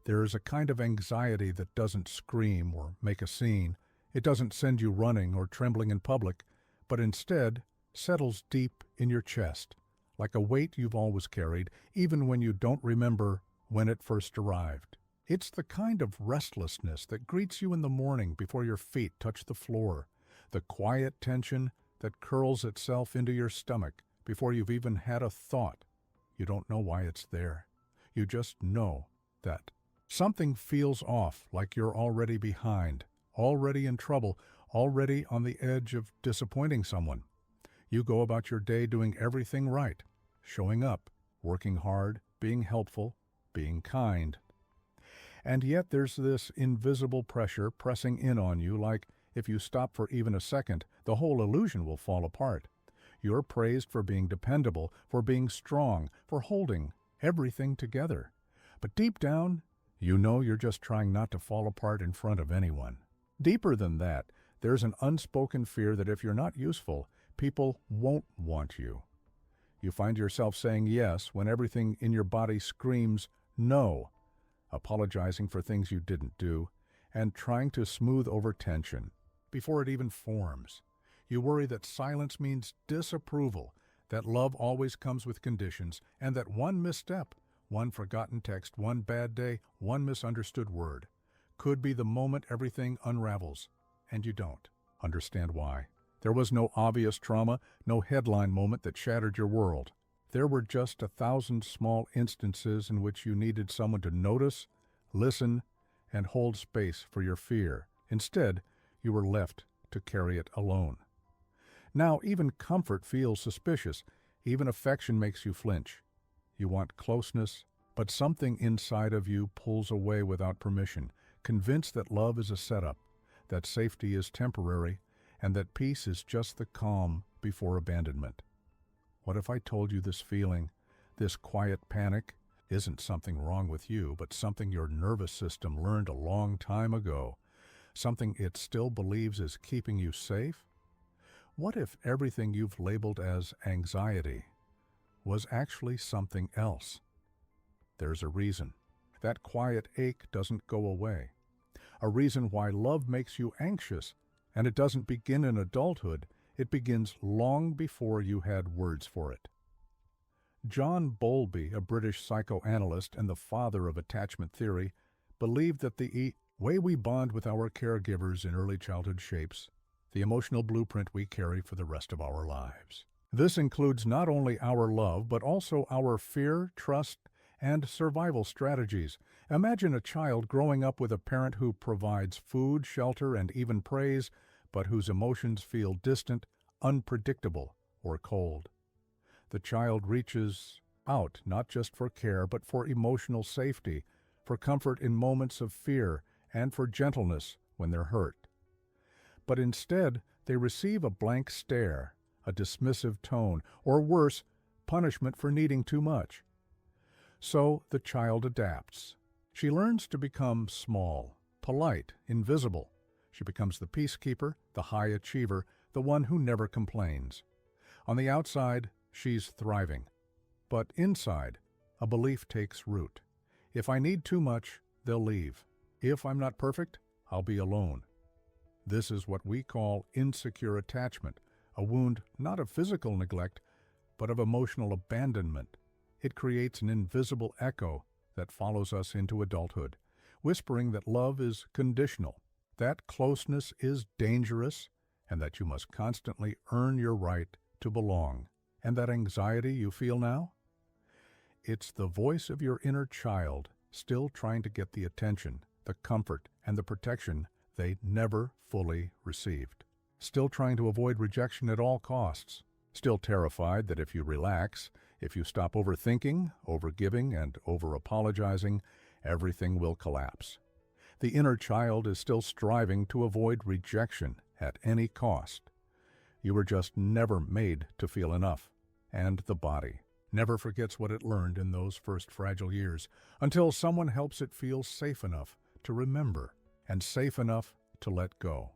There is a kind of anxiety that doesn't scream or make a scene. It doesn't send you running or trembling in public, but instead settles deep in your chest, like a weight you've always carried, even when you don't remember when it first arrived. It's the kind of restlessness that greets you in the morning before your feet touch the floor, the quiet tension that curls itself into your stomach before you've even had a thought. You don't know why it's there. You just know that something feels off, like you're already behind, already in trouble, already on the edge of disappointing someone. You go about your day doing everything right, showing up, working hard, being helpful, being kind. And yet there's this invisible pressure pressing in on you, like if you stop for even a second, the whole illusion will fall apart. You're praised for being dependable, for being strong, for holding everything together. But deep down, you know you're just trying not to fall apart in front of anyone. Deeper than that, there's an unspoken fear that if you're not useful, people won't want you. You find yourself saying yes when everything in your body screams no, apologizing for things you didn't do, and trying to smooth over tension before it even forms. You worry that silence means disapproval, that love always comes with conditions, and that one misstep, one forgotten text, one bad day, one misunderstood word could be the moment everything unravels, and you don't understand why. There was no obvious trauma, no headline moment that shattered your world. There were just 1,000 small instances in which you needed someone to notice, listen, and hold space for your fear. Instead, you were left to carry it alone. Now, even comfort feels suspicious. Even affection makes you flinch. You want closeness, but something inside of you pulls away without permission, convinced that love is a setup, that safety is temporary, and that peace is just the calm before abandonment. What if I told you this feeling, this quiet panic, isn't something wrong with you, but something your nervous system learned a long time ago, something it still believes is keeping you safe? What if everything you've labeled as anxiety was actually something else? There's a reason. That quiet ache doesn't go away. A reason why love makes you anxious, and it doesn't begin in adulthood. It begins long before you had words for it. John Bowlby, a British psychoanalyst and the father of attachment theory, believed that the way we bond with our caregivers in early childhood shapes the emotional blueprint we carry for the rest of our lives. This includes not only our love, but also our fear, trust, and survival strategies. Imagine a child growing up with a parent who provides food, shelter, and even praise, but whose emotions feel distant, unpredictable, or cold. The child reaches out not just for care, but for emotional safety, for comfort in moments of fear, and for gentleness when they're hurt. But instead, they receive a blank stare, a dismissive tone, or worse, punishment for needing too much. So the child adapts. She learns to become small, polite, invisible. She becomes the peacekeeper, the high achiever, the one who never complains. On the outside, she's thriving. But inside, a belief takes root. If I need too much, they'll leave. If I'm not perfect, I'll be alone. This is what we call insecure attachment, a wound not of physical neglect, but of emotional abandonment. It creates an invisible echo that follows us into adulthood, whispering that love is conditional, that closeness is dangerous, and that you must constantly earn your right to belong. And that anxiety you feel now? It's the voice of your inner child still trying to get the attention, the comfort, and the protection they never fully received. Still trying to avoid rejection at all costs. Still terrified that if you relax, if you stop overthinking, overgiving, and over-apologizing, everything will collapse. The inner child is still striving to avoid rejection at any cost. You were just never made to feel enough. And the body never forgets what it learned in those first fragile years, until someone helps it feel safe enough to remember and safe enough to let go.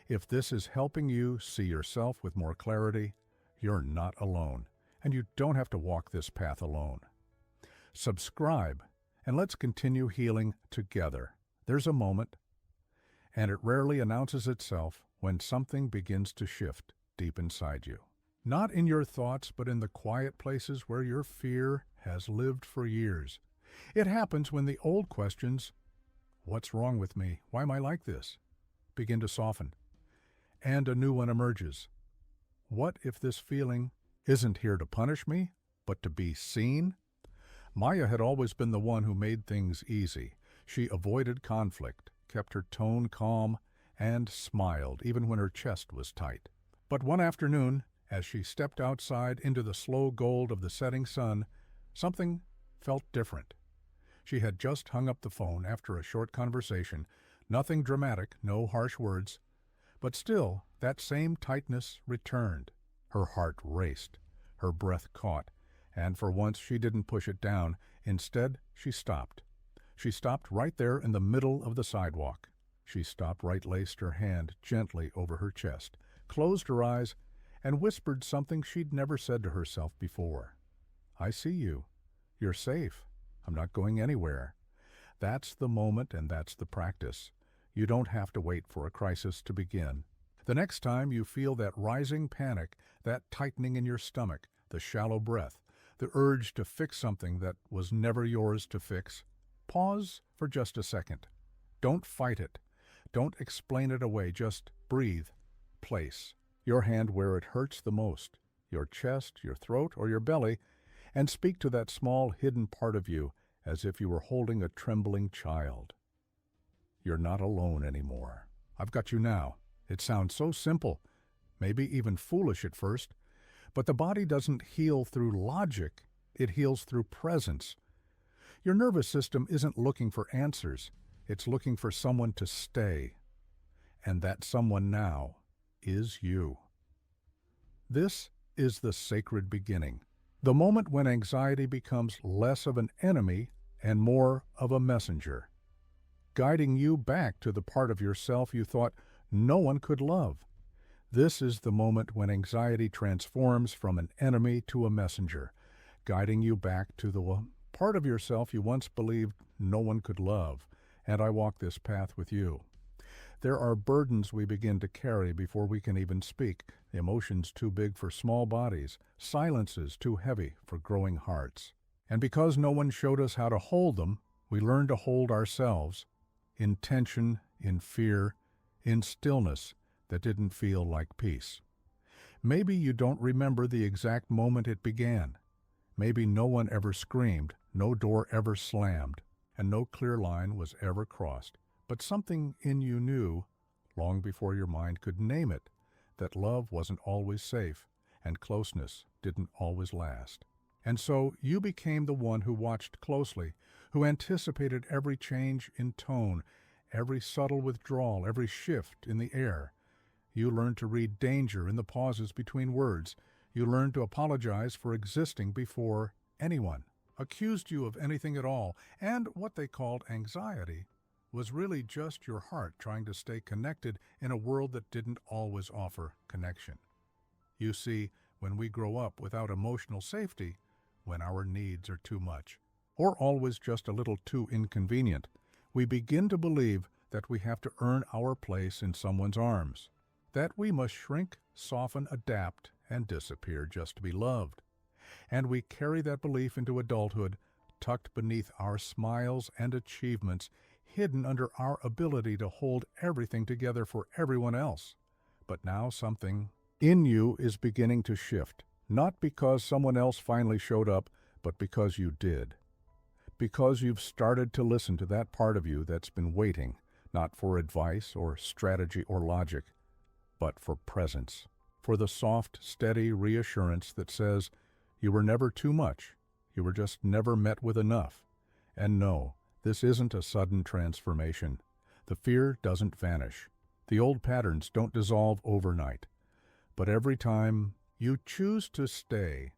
If this is helping you see yourself with more clarity, you're not alone, and you don't have to walk this path alone. Subscribe and let's continue healing together. There's a moment, and it rarely announces itself when something begins to shift deep inside you. Not in your thoughts, but in the quiet places where your fear has lived for years. It happens when the old questions, what's wrong with me? Why am I like this? Begin to soften, and a new one emerges. What if this feeling isn't here to punish me, but to be seen? Maya had always been the one who made things easy. She avoided conflict, kept her tone calm, and smiled even when her chest was tight. But one afternoon, as she stepped outside into the slow gold of the setting sun, something felt different. She had just hung up the phone after a short conversation, nothing dramatic, no harsh words, but still that same tightness returned. Her heart raced, her breath caught, and for once she didn't push it down. Instead, she stopped. She stopped right there in the middle of the sidewalk. She stopped, right-laced her hand gently over her chest, closed her eyes, and whispered something she'd never said to herself before. I see you. You're safe. I'm not going anywhere. That's the moment and that's the practice. You don't have to wait for a crisis to begin. The next time you feel that rising panic, that tightening in your stomach, the shallow breath, the urge to fix something that was never yours to fix, pause for just a second. Don't fight it. Don't explain it away. Just breathe. Place your hand where it hurts the most, your chest, your throat, or your belly, and speak to that small hidden part of you as if you were holding a trembling child. You're not alone anymore. I've got you now. It sounds so simple, maybe even foolish at first, but the body doesn't heal through logic. It heals through presence. Your nervous system isn't looking for answers. It's looking for someone to stay. And that someone now is you. This is the sacred beginning, the moment when anxiety becomes less of an enemy and more of a messenger, guiding you back to the part of yourself you thought no one could love. This is the moment when anxiety transforms from an enemy to a messenger, guiding you back to the part of yourself you once believed no one could love. And I walk this path with you. There are burdens we begin to carry before we can even speak, emotions too big for small bodies, silences too heavy for growing hearts. And because no one showed us how to hold them, we learn to hold ourselves, in tension, in fear, in stillness that didn't feel like peace. Maybe you don't remember the exact moment it began. Maybe no one ever screamed, no door ever slammed, and no clear line was ever crossed. But something in you knew, long before your mind could name it, that love wasn't always safe and closeness didn't always last. And so you became the one who watched closely, who anticipated every change in tone, every subtle withdrawal, every shift in the air. You learned to read danger in the pauses between words. You learned to apologize for existing before anyone accused you of anything at all, and what they called anxiety was really just your heart trying to stay connected in a world that didn't always offer connection. You see, when we grow up without emotional safety, when our needs are too much, or always just a little too inconvenient, we begin to believe that we have to earn our place in someone's arms, that we must shrink, soften, adapt, and disappear just to be loved. And we carry that belief into adulthood, tucked beneath our smiles and achievements, hidden under our ability to hold everything together for everyone else. But now something in you is beginning to shift, not because someone else finally showed up, but because you did. Because you've started to listen to that part of you that's been waiting, not for advice or strategy or logic, but for presence, for the soft, steady reassurance that says you were never too much, you were just never met with enough. And no, this isn't a sudden transformation. The fear doesn't vanish. The old patterns don't dissolve overnight. But every time you choose to stay,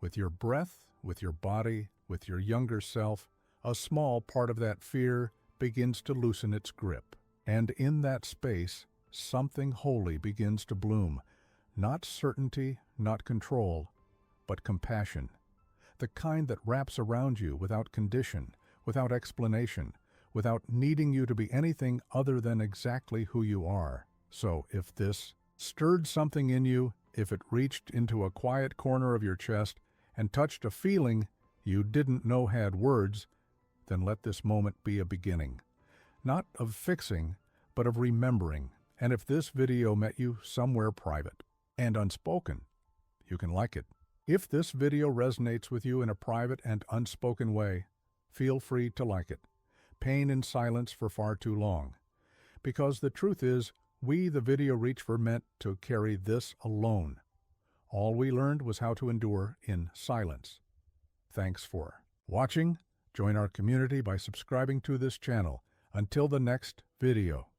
with your breath, with your body, with your younger self, a small part of that fear begins to loosen its grip. And in that space, something holy begins to bloom. Not certainty, not control, but compassion. The kind that wraps around you without condition, without explanation, without needing you to be anything other than exactly who you are. So if this stirred something in you, if it reached into a quiet corner of your chest and touched a feeling you didn't know had words, then let this moment be a beginning. Not of fixing, but of remembering. And if this video met you somewhere private and unspoken, you can like it. If this video resonates with you in a private and unspoken way, feel free to like it. Pain in silence for far too long. Because the truth is, we, the video reach, were meant to carry this alone. All we learned was how to endure in silence. Thanks for watching. Join our community by subscribing to this channel. Until the next video.